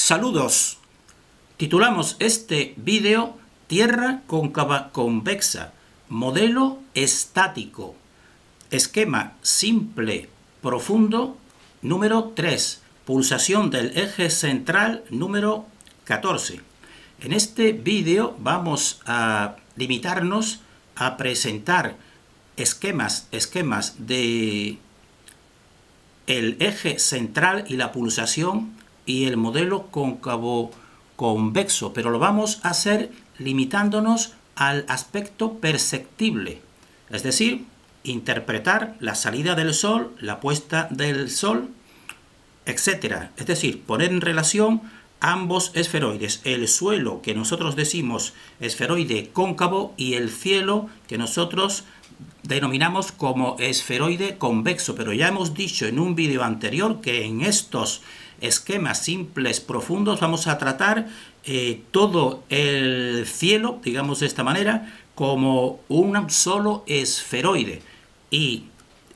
Saludos. Titulamos este vídeo Tierra cóncava convexa, modelo estático, esquema simple profundo número 3, pulsación del eje central número 14. En este vídeo vamos a limitarnos a presentar esquemas de el eje central y la pulsación y el modelo cóncavo convexo, pero lo vamos a hacer limitándonos al aspecto perceptible, es decir, interpretar la salida del Sol, la puesta del Sol, etc. Es decir, poner en relación ambos esferoides, el suelo que nosotros decimos esferoide cóncavo y el cielo que nosotros denominamos como esferoide convexo, pero ya hemos dicho en un vídeo anterior que en estos esquemas simples profundos vamos a tratar todo el cielo, digamos de esta manera, como un solo esferoide y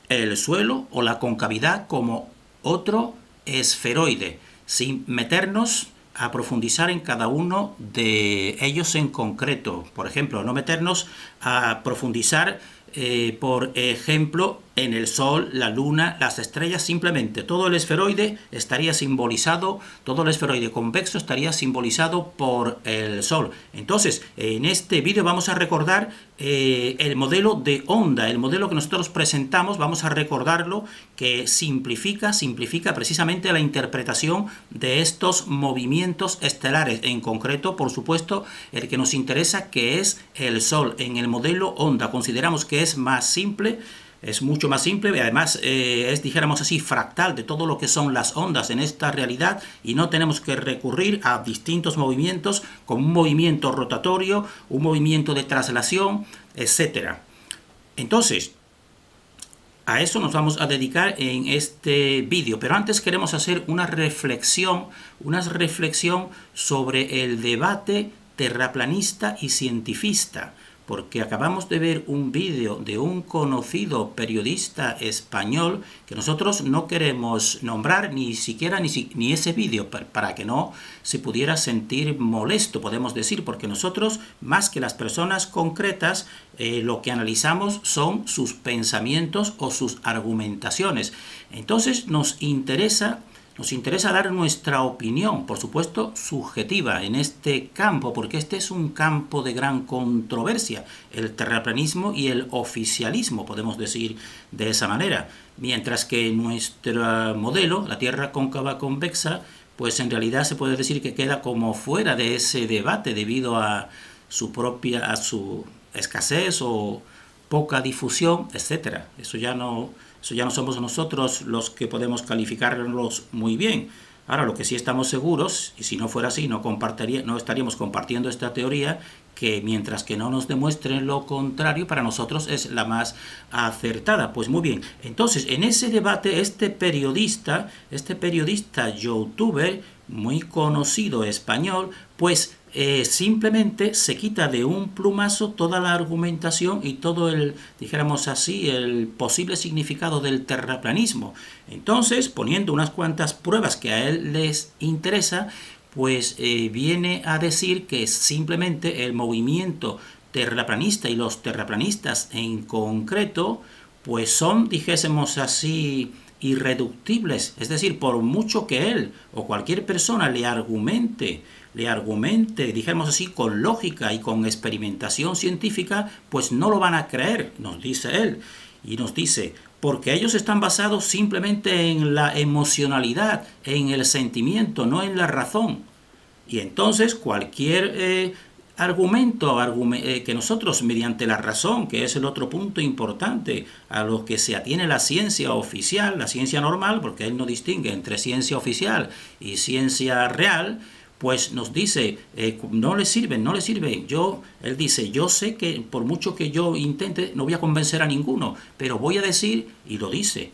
el suelo o la concavidad como otro esferoide, sin meternos a profundizar en cada uno de ellos en concreto. Por ejemplo, no meternos a profundizar por ejemplo, en el Sol, la Luna, las estrellas, simplemente todo el esferoide estaría simbolizado, todo el esferoide convexo estaría simbolizado por el Sol. Entonces, en este vídeo vamos a recordar el modelo de onda, el modelo que nosotros presentamos, vamos a recordarlo, que simplifica precisamente la interpretación de estos movimientos estelares, en concreto, por supuesto, el que nos interesa, que es el Sol. En el modelo onda consideramos que es más simple, es mucho más simple y además es, dijéramos así, fractal de todo lo que son las ondas en esta realidad y no tenemos que recurrir a distintos movimientos como un movimiento rotatorio, un movimiento de traslación, etc. Entonces, a eso nos vamos a dedicar en este vídeo, pero antes queremos hacer una reflexión sobre el debate terraplanista y cientifista, porque acabamos de ver un vídeo de un conocido periodista español que nosotros no queremos nombrar ni siquiera ni ese vídeo para que no se pudiera sentir molesto, podemos decir, porque nosotros, más que las personas concretas, lo que analizamos son sus pensamientos o sus argumentaciones. Entonces nos interesa dar nuestra opinión, por supuesto subjetiva, en este campo, porque este es un campo de gran controversia, el terraplanismo y el oficialismo, podemos decir de esa manera, mientras que nuestro modelo, la Tierra cóncava convexa, pues en realidad se puede decir que queda como fuera de ese debate debido a su escasez o poca difusión, etc. Eso ya no somos nosotros los que podemos calificarlos muy bien. Ahora, lo que sí estamos seguros, y si no fuera así, no estaríamos compartiendo esta teoría, que mientras que no nos demuestren lo contrario, para nosotros es la más acertada. Pues muy bien, entonces, en ese debate, este periodista, youtuber, muy conocido español, pues simplemente se quita de un plumazo toda la argumentación y todo el, dijéramos así, el posible significado del terraplanismo. Entonces, poniendo unas cuantas pruebas que a él les interesa, pues viene a decir que simplemente el movimiento terraplanista y los terraplanistas en concreto, pues son, dijésemos así, irreductibles. Es decir, por mucho que él o cualquier persona le argumente, dijéramos así, con lógica y con experimentación científica, pues no lo van a creer, nos dice él. Y nos dice, porque ellos están basados simplemente en la emocionalidad, en el sentimiento, no en la razón. Y entonces cualquier argumento que nosotros, mediante la razón, que es el otro punto importante a lo que se atiene la ciencia oficial, la ciencia normal, porque él no distingue entre ciencia oficial y ciencia real, pues nos dice, no le sirve. Él dice, yo sé que por mucho que yo intente, no voy a convencer a ninguno, pero voy a decir, y lo dice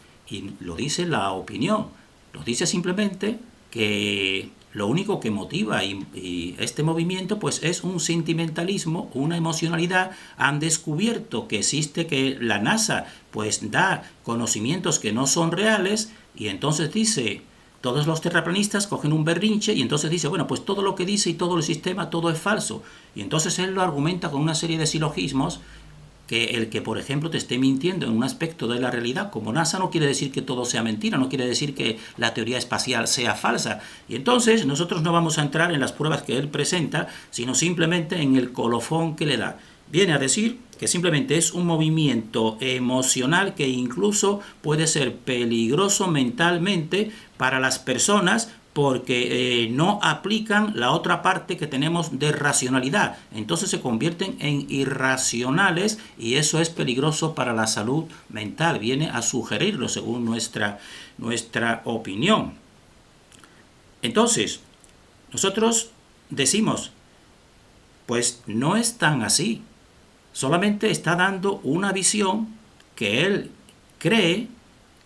la opinión, lo dice simplemente que lo único que motiva y este movimiento pues es un sentimentalismo, una emocionalidad. Han descubierto que existe, que la NASA pues da conocimientos que no son reales, y entonces dice, todos los terraplanistas cogen un berrinche y entonces dice, bueno, pues todo lo que dice y todo el sistema, todo es falso. Y entonces él lo argumenta con una serie de silogismos que el que, por ejemplo, te esté mintiendo en un aspecto de la realidad como NASA no quiere decir que todo sea mentira, no quiere decir que la teoría espacial sea falsa. Y entonces nosotros no vamos a entrar en las pruebas que él presenta, sino simplemente en el colofón que le da. Viene a decir que simplemente es un movimiento emocional que incluso puede ser peligroso mentalmente para las personas porque no aplican la otra parte que tenemos de racionalidad. Entonces se convierten en irracionales y eso es peligroso para la salud mental. Viene a sugerirlo según nuestra opinión. Entonces, nosotros decimos, pues no es tan así. Solamente está dando una visión que él cree,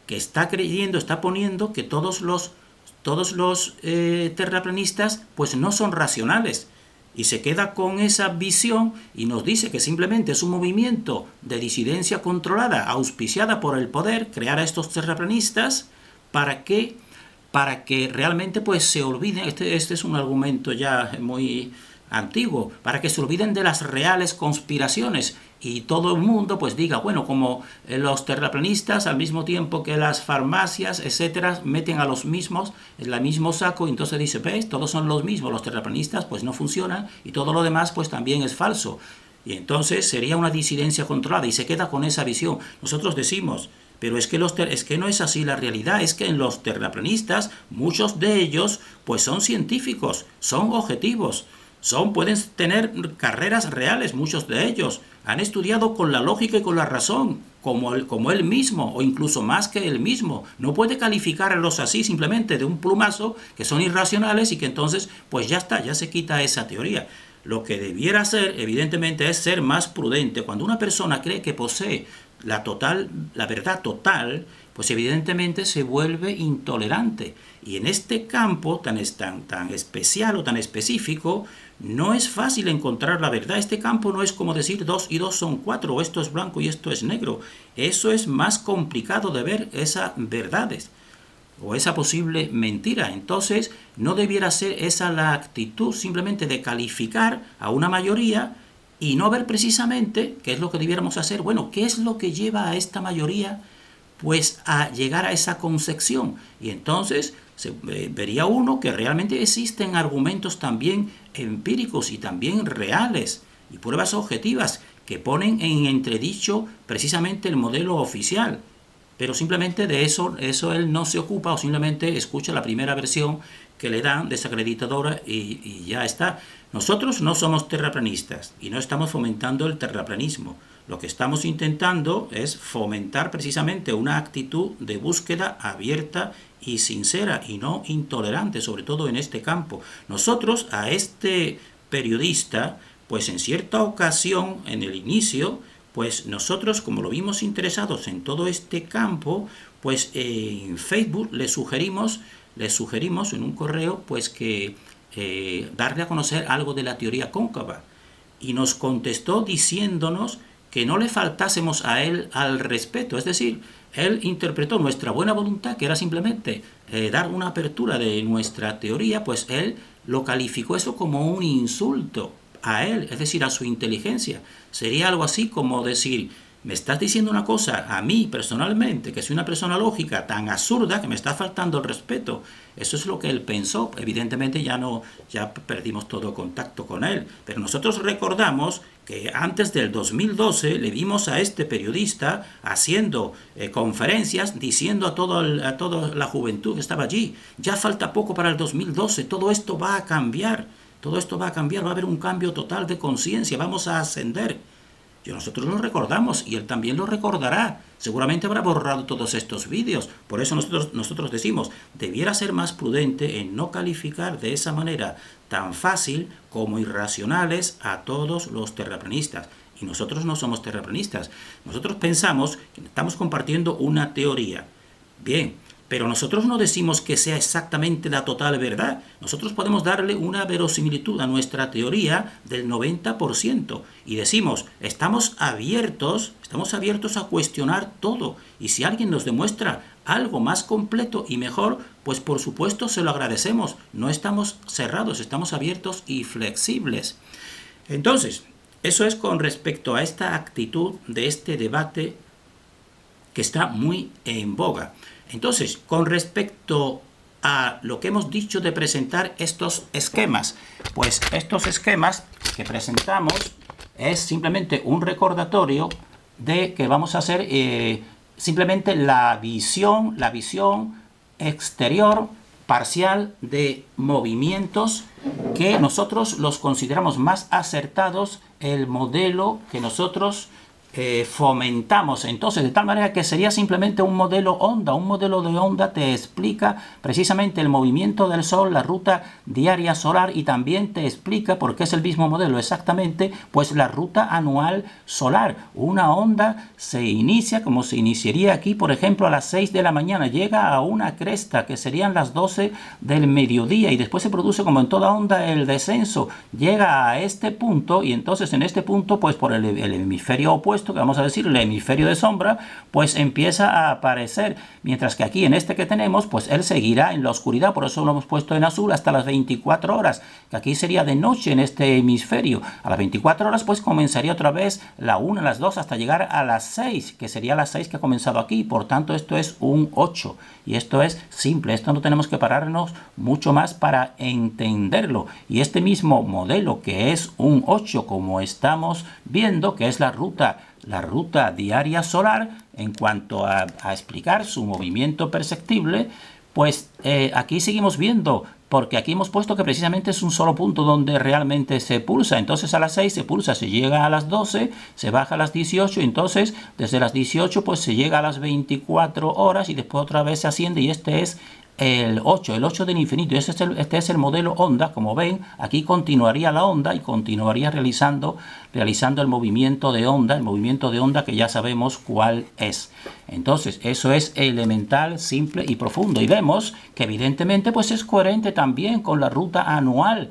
que está creyendo, está poniendo que todos los terraplanistas pues no son racionales y se queda con esa visión y nos dice que simplemente es un movimiento de disidencia controlada, auspiciada por el poder, crear a estos terraplanistas para que realmente pues se olviden, este es un argumento ya muy antiguo, para que se olviden de las reales conspiraciones y todo el mundo pues diga, bueno, como los terraplanistas al mismo tiempo que las farmacias, etcétera, meten a los mismos en el mismo saco y entonces dice, ¿ves? Todos son los mismos, los terraplanistas pues no funcionan y todo lo demás pues también es falso. Y entonces sería una disidencia controlada y se queda con esa visión. Nosotros decimos, pero es que no es así la realidad, es que en los terraplanistas muchos de ellos pues son científicos, son objetivos. Pueden tener carreras reales, muchos de ellos. Han estudiado con la lógica y con la razón, como él mismo, o incluso más que él mismo. No puede calificarlos así simplemente de un plumazo, que son irracionales y que entonces, pues ya está, ya se quita esa teoría. Lo que debiera hacer, evidentemente, es ser más prudente. Cuando una persona cree que posee la verdad total, pues evidentemente se vuelve intolerante. Y en este campo tan especial o tan específico, no es fácil encontrar la verdad. Este campo no es como decir 2 y 2 son 4, o esto es blanco y esto es negro. Eso es más complicado de ver, esas verdades o esa posible mentira. Entonces, no debiera ser esa la actitud simplemente de calificar a una mayoría y no ver precisamente qué es lo que debiéramos hacer. Bueno, ¿qué es lo que lleva a esta mayoría pues a llegar a esa concepción? Y entonces vería uno que realmente existen argumentos también empíricos y también reales y pruebas objetivas que ponen en entredicho precisamente el modelo oficial. Pero simplemente de eso él no se ocupa o simplemente escucha la primera versión que le dan desacreditadora y ya está. Nosotros no somos terraplanistas y no estamos fomentando el terraplanismo. Lo que estamos intentando es fomentar precisamente una actitud de búsqueda abierta y sincera y no intolerante, sobre todo en este campo. Nosotros a este periodista, pues en cierta ocasión, en el inicio, pues nosotros, como lo vimos interesados en todo este campo, pues en Facebook le sugerimos en un correo pues que darle a conocer algo de la teoría cóncava. Y nos contestó diciéndonos que no le faltásemos a él al respeto. Es decir, él interpretó nuestra buena voluntad, que era simplemente dar una apertura de nuestra teoría, pues él lo calificó eso como un insulto a él, es decir, a su inteligencia. Sería algo así como decir, me estás diciendo una cosa a mí personalmente, que soy una persona lógica tan absurda que me está faltando el respeto. Eso es lo que él pensó. Evidentemente ya perdimos todo contacto con él. Pero nosotros recordamos que antes del 2012 le vimos a este periodista haciendo conferencias diciendo a toda la juventud que estaba allí, ya falta poco para el 2012, todo esto va a cambiar. Todo esto va a cambiar, va a haber un cambio total de conciencia, vamos a ascender. Y nosotros lo recordamos y él también lo recordará. Seguramente habrá borrado todos estos vídeos. Por eso nosotros decimos, debiera ser más prudente en no calificar de esa manera tan fácil como irracionales a todos los terraplanistas. Y nosotros no somos terraplanistas. Nosotros pensamos que estamos compartiendo una teoría. Bien, pero nosotros no decimos que sea exactamente la total verdad. Nosotros podemos darle una verosimilitud a nuestra teoría del 90% y decimos, estamos abiertos a cuestionar todo. Y si alguien nos demuestra algo más completo y mejor, pues por supuesto se lo agradecemos. No estamos cerrados, estamos abiertos y flexibles. Entonces, eso es con respecto a esta actitud de este debate que está muy en boga. Entonces, con respecto a lo que hemos dicho de presentar estos esquemas, pues estos esquemas que presentamos es simplemente un recordatorio de que vamos a hacer simplemente la visión exterior parcial de movimientos que nosotros los consideramos más acertados, el modelo que nosotros fomentamos. Entonces, de tal manera que sería simplemente un modelo onda. Un modelo de onda te explica precisamente el movimiento del Sol, la ruta diaria solar, y también te explica, porque es el mismo modelo exactamente, pues la ruta anual solar. Una onda se inicia como se iniciaría aquí, por ejemplo, a las 6 de la mañana, llega a una cresta que serían las 12 del mediodía, y después se produce, como en toda onda, el descenso. Llega a este punto, y entonces en este punto, pues por el hemisferio opuesto, que vamos a decir el hemisferio de sombra, pues empieza a aparecer, mientras que aquí en este que tenemos, pues él seguirá en la oscuridad. Por eso lo hemos puesto en azul hasta las 24 horas, que aquí sería de noche en este hemisferio. A las 24 horas pues comenzaría otra vez la 1, las 2, hasta llegar a las 6, que sería las 6 que ha comenzado aquí. Por tanto, esto es un 8, y esto es simple. Esto no tenemos que pararnos mucho más para entenderlo. Y este mismo modelo, que es un 8, como estamos viendo, que es la ruta diaria solar, en cuanto a explicar su movimiento perceptible, pues aquí seguimos viendo, porque aquí hemos puesto que precisamente es un solo punto donde realmente se pulsa. Entonces a las 6 se pulsa, se llega a las 12, se baja a las 18, entonces desde las 18 pues se llega a las 24 horas y después otra vez se asciende, y este es el 8 del infinito. Este es el modelo onda. Como ven, aquí continuaría la onda y continuaría realizando el movimiento de onda que ya sabemos cuál es. Entonces, eso es elemental, simple y profundo. Y vemos que evidentemente pues es coherente también con la ruta anual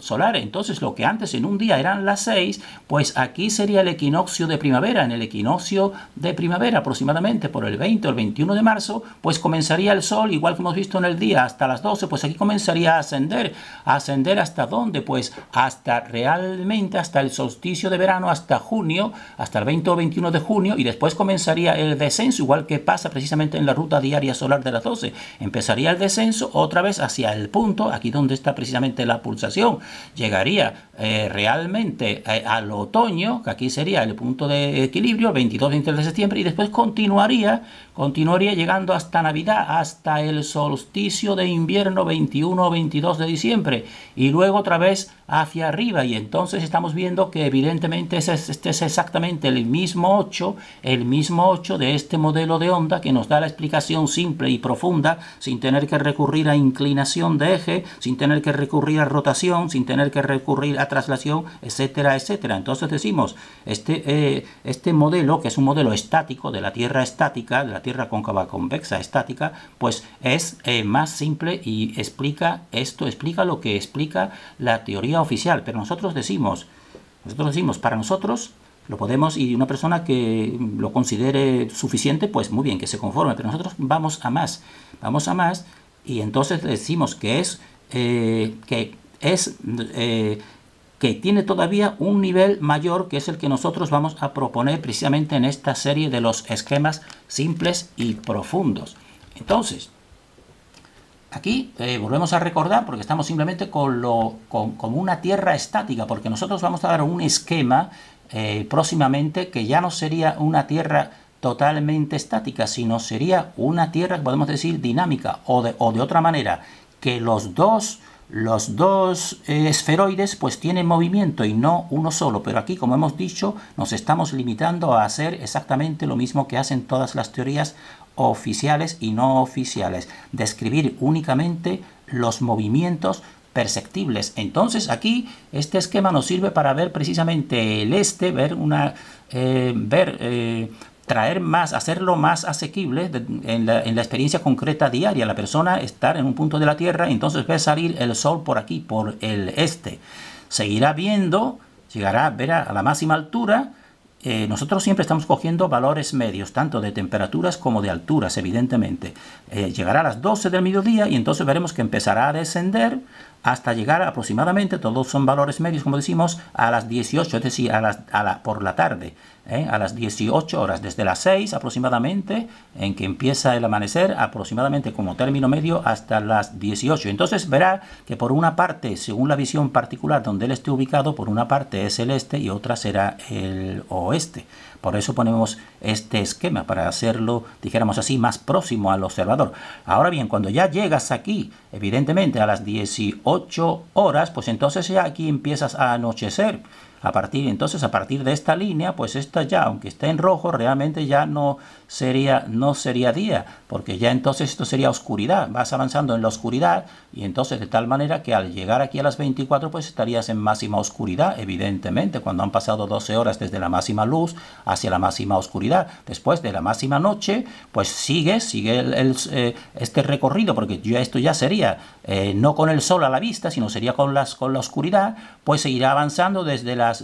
solar. Entonces, lo que antes en un día eran las 6, pues aquí sería el equinoccio de primavera. En el equinoccio de primavera, aproximadamente por el 20 o el 21 de marzo, pues comenzaría el Sol, igual que hemos visto en el día, hasta las 12, pues aquí comenzaría a ascender. ¿A ascender hasta dónde? Pues realmente hasta el solsticio de verano, hasta junio, hasta el 20 o 21 de junio, y después comenzaría el descenso, igual que pasa precisamente en la ruta diaria solar de las 12. Empezaría el descenso otra vez hacia el punto, aquí donde está precisamente la pulsación. Llegaría realmente al otoño, que aquí sería el punto de equilibrio, el 22-23 de septiembre, y después continuaría llegando hasta Navidad, hasta el solsticio de invierno 21 o 22 de diciembre, y luego otra vez hacia arriba. Y entonces estamos viendo que evidentemente este es exactamente el mismo 8 de este modelo de onda, que nos da la explicación simple y profunda, sin tener que recurrir a inclinación de eje, sin tener que recurrir a rotación, sin tener que recurrir a traslación, etcétera, etcétera. Entonces decimos, este modelo, que es un modelo estático, de la Tierra estática, de la Tierra cóncava convexa estática, pues es más simple y explica lo que explica la teoría oficial. Pero nosotros decimos, para nosotros lo podemos, y una persona que lo considere suficiente, pues muy bien, que se conforme, pero nosotros vamos a más, y entonces decimos que tiene todavía un nivel mayor, que es el que nosotros vamos a proponer precisamente en esta serie de los esquemas simples y profundos. Entonces, aquí volvemos a recordar, porque estamos simplemente con una Tierra estática, porque nosotros vamos a dar un esquema próximamente que ya no sería una Tierra totalmente estática, sino sería una Tierra, podemos decir, dinámica, o de otra manera, que los dos esferoides pues tienen movimiento y no uno solo. Pero aquí, como hemos dicho, nos estamos limitando a hacer exactamente lo mismo que hacen todas las teorías oficiales y no oficiales, describir únicamente los movimientos perceptibles. Entonces aquí este esquema nos sirve para ver precisamente el traer más, hacerlo más asequible en la experiencia concreta diaria. La persona estar en un punto de la Tierra, entonces ve salir el Sol por aquí, por el este. Seguirá viendo, llegará a ver a la máxima altura, nosotros siempre estamos cogiendo valores medios, tanto de temperaturas como de alturas, evidentemente. Llegará a las 12 del mediodía y entonces veremos que empezará a descender hasta llegar aproximadamente, todos son valores medios, como decimos, a las 18, es decir, por la tarde, a las 18 horas, desde las 6 aproximadamente, en que empieza el amanecer, aproximadamente como término medio hasta las 18. Entonces verá que por una parte, según la visión particular donde él esté ubicado, por una parte es el este y otra será el oeste. Por eso ponemos este esquema, para hacerlo, dijéramos así, más próximo al observador. Ahora bien, cuando ya llegas aquí, evidentemente a las 18 horas, pues entonces ya aquí empiezas a anochecer. A partir de esta línea, pues esta ya, aunque esté en rojo, realmente ya no sería día, porque ya entonces esto sería oscuridad. Vas avanzando en la oscuridad y entonces de tal manera que al llegar aquí a las 24, pues estarías en máxima oscuridad, evidentemente, cuando han pasado 12 horas desde la máxima luz hacia la máxima oscuridad. Después de la máxima noche, pues sigue este recorrido, porque esto ya sería no con el sol a la vista, sino sería con la oscuridad, pues seguirá avanzando desde las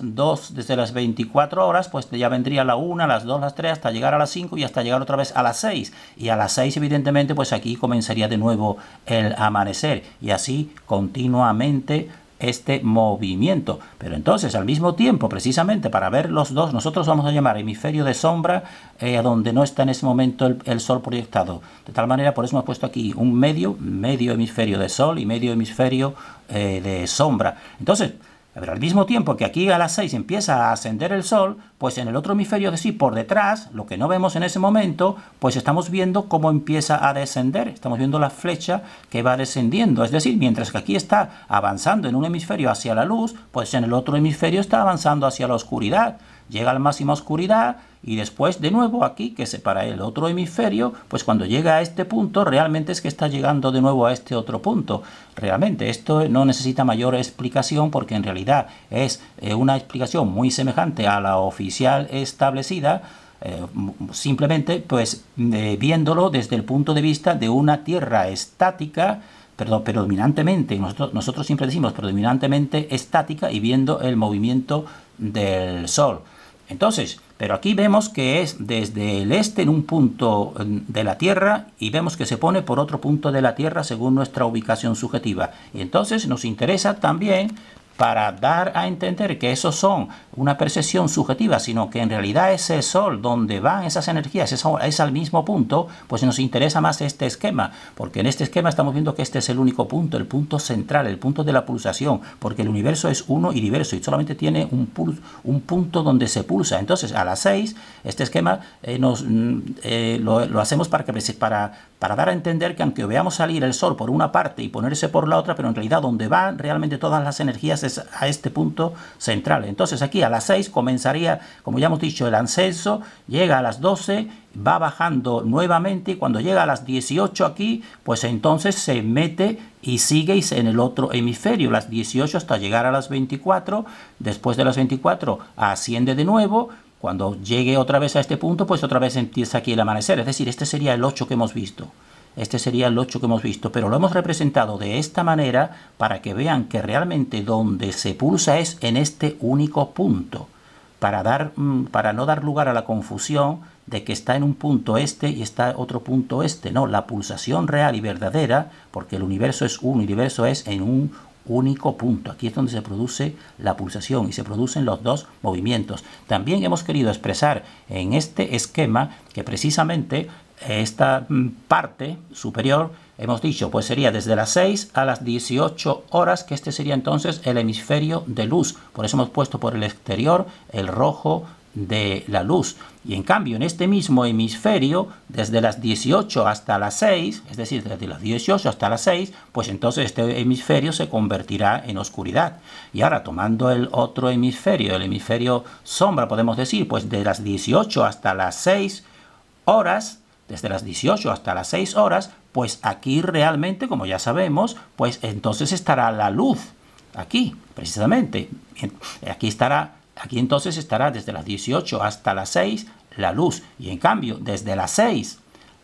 24 horas, pues ya vendría la 1, las 2, las 3, hasta llegar a las 5 y hasta llegar otra vez a las 6. Y a las 6, evidentemente, pues aquí comenzaría de nuevo el amanecer. Y así continuamente este movimiento. Pero entonces, al mismo tiempo, precisamente para ver los dos, nosotros vamos a llamar hemisferio de sombra a donde no está en ese momento el sol proyectado. De tal manera, por eso hemos puesto aquí un medio hemisferio de sol y medio hemisferio de sombra. Entonces, pero al mismo tiempo que aquí a las 6 empieza a ascender el sol, pues en el otro hemisferio, es decir, por detrás, lo que no vemos en ese momento, pues estamos viendo cómo empieza a descender. Estamos viendo la flecha que va descendiendo. Es decir, mientras que aquí está avanzando en un hemisferio hacia la luz, pues en el otro hemisferio está avanzando hacia la oscuridad. Llega a la máxima oscuridad y después de nuevo aquí, que separa el otro hemisferio, pues cuando llega a este punto, realmente es que está llegando de nuevo a este otro punto. Realmente esto no necesita mayor explicación, porque en realidad es una explicación muy semejante a la oficial establecida, simplemente pues viéndolo desde el punto de vista de una Tierra estática, predominantemente, nosotros siempre decimos predominantemente estática, y viendo el movimiento del Sol. Entonces, pero aquí vemos que es desde el este en un punto de la Tierra y vemos que se pone por otro punto de la Tierra según nuestra ubicación subjetiva. Y entonces nos interesa también, para dar a entender que eso son una percepción subjetiva, sino que en realidad ese sol donde van esas energías es al mismo punto, pues nos interesa más este esquema, porque en este esquema estamos viendo que este es el único punto, el punto central, el punto de la pulsación, porque el universo es uno y diverso y solamente tiene un punto donde se pulsa. Entonces a las 6 este esquema lo hacemos para dar a entender que aunque veamos salir el sol por una parte y ponerse por la otra, pero en realidad donde van realmente todas las energías es a este punto central. Entonces aquí a las 6 comenzaría, como ya hemos dicho, el ascenso, llega a las 12, va bajando nuevamente y cuando llega a las 18 aquí, pues entonces se mete y sigue en el otro hemisferio, las 18 hasta llegar a las 24, después de las 24 asciende de nuevo. Cuando llegue otra vez a este punto, pues otra vez empieza aquí el amanecer. Es decir, este sería el 8 que hemos visto. Este sería el 8 que hemos visto, pero lo hemos representado de esta manera para que vean que realmente donde se pulsa es en este único punto, para no dar lugar a la confusión de que está en un punto este y está otro punto este. No, la pulsación real y verdadera, porque el universo es uno, el universo es en un único punto. Aquí es donde se produce la pulsación y se producen los dos movimientos. También hemos querido expresar en este esquema que precisamente esta parte superior, hemos dicho, pues sería desde las 6 a las 18 horas, que este sería entonces el hemisferio de luz. Por eso hemos puesto por el exterior el rojo de la luz. Y en cambio, en este mismo hemisferio, desde las 18 hasta las 6, es decir, desde las 18 hasta las 6, pues entonces este hemisferio se convertirá en oscuridad. Y ahora, tomando el otro hemisferio, el hemisferio sombra, podemos decir, pues de las 18 hasta las 6 horas, desde las 18 hasta las 6 horas, pues aquí realmente, como ya sabemos, pues entonces estará la luz. Aquí, precisamente. Aquí entonces estará desde las 18 hasta las 6 la luz. Y en cambio, desde las 6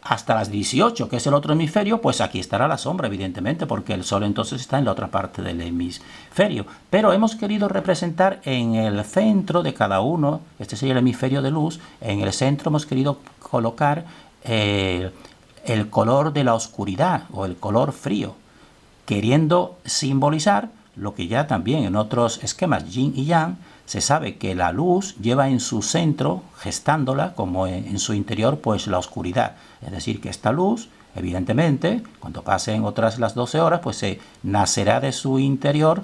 hasta las 18, que es el otro hemisferio, pues aquí estará la sombra, evidentemente, porque el Sol entonces está en la otra parte del hemisferio. Pero hemos querido representar en el centro de cada uno, este sería el hemisferio de luz, en el centro hemos querido colocar el color de la oscuridad o el color frío, queriendo simbolizar lo que ya también en otros esquemas yin y yang se sabe que la luz lleva en su centro, gestándola, como en su interior, pues la oscuridad. Es decir, que esta luz, evidentemente, cuando pasen otras las 12 horas, pues se nacerá de su interior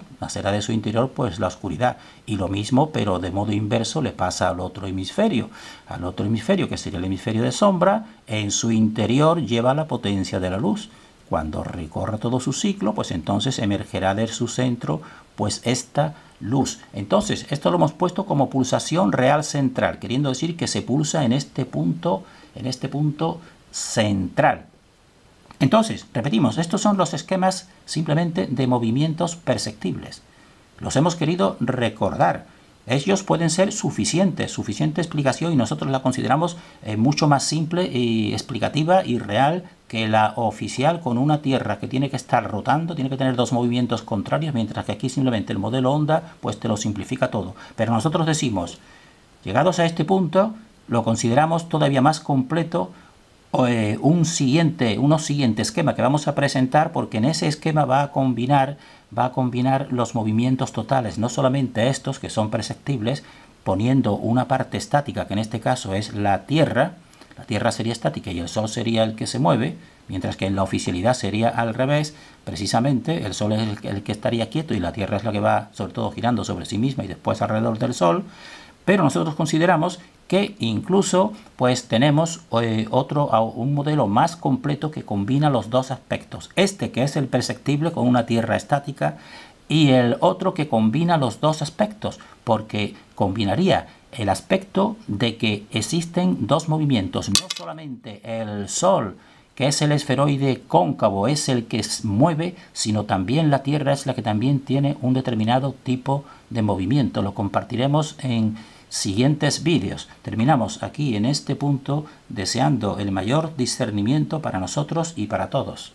pues la oscuridad. Y lo mismo, pero de modo inverso, le pasa al otro hemisferio. Al otro hemisferio, que sería el hemisferio de sombra, en su interior lleva la potencia de la luz. Cuando recorra todo su ciclo, pues entonces emergerá de su centro pues esta luz. Entonces, esto lo hemos puesto como pulsación real central, queriendo decir que se pulsa en este punto central. Entonces, repetimos, estos son los esquemas simplemente de movimientos perceptibles. Los hemos querido recordar. Ellos pueden ser suficiente explicación y nosotros la consideramos mucho más simple y explicativa y real que la oficial, con una Tierra que tiene que estar rotando, tiene que tener dos movimientos contrarios, mientras que aquí simplemente el modelo onda pues te lo simplifica todo. Pero nosotros decimos, llegados a este punto, lo consideramos todavía más completo unos siguiente esquema que vamos a presentar, porque en ese esquema va a combinar los movimientos totales, no solamente estos que son perceptibles, poniendo una parte estática, que en este caso es la Tierra sería estática y el Sol sería el que se mueve, mientras que en la oficialidad sería al revés, precisamente el Sol es el que estaría quieto y la Tierra es la que va sobre todo girando sobre sí misma y después alrededor del Sol. Pero nosotros consideramos que incluso pues tenemos un modelo más completo que combina los dos aspectos. Este que es el perceptible con una Tierra estática y el otro que combina los dos aspectos, porque combinaría el aspecto de que existen dos movimientos, no solamente el Sol, que es el esferoide cóncavo, es el que mueve, sino también la Tierra es la que también tiene un determinado tipo de movimiento. Lo compartiremos en siguientes vídeos. Terminamos aquí en este punto deseando el mayor discernimiento para nosotros y para todos.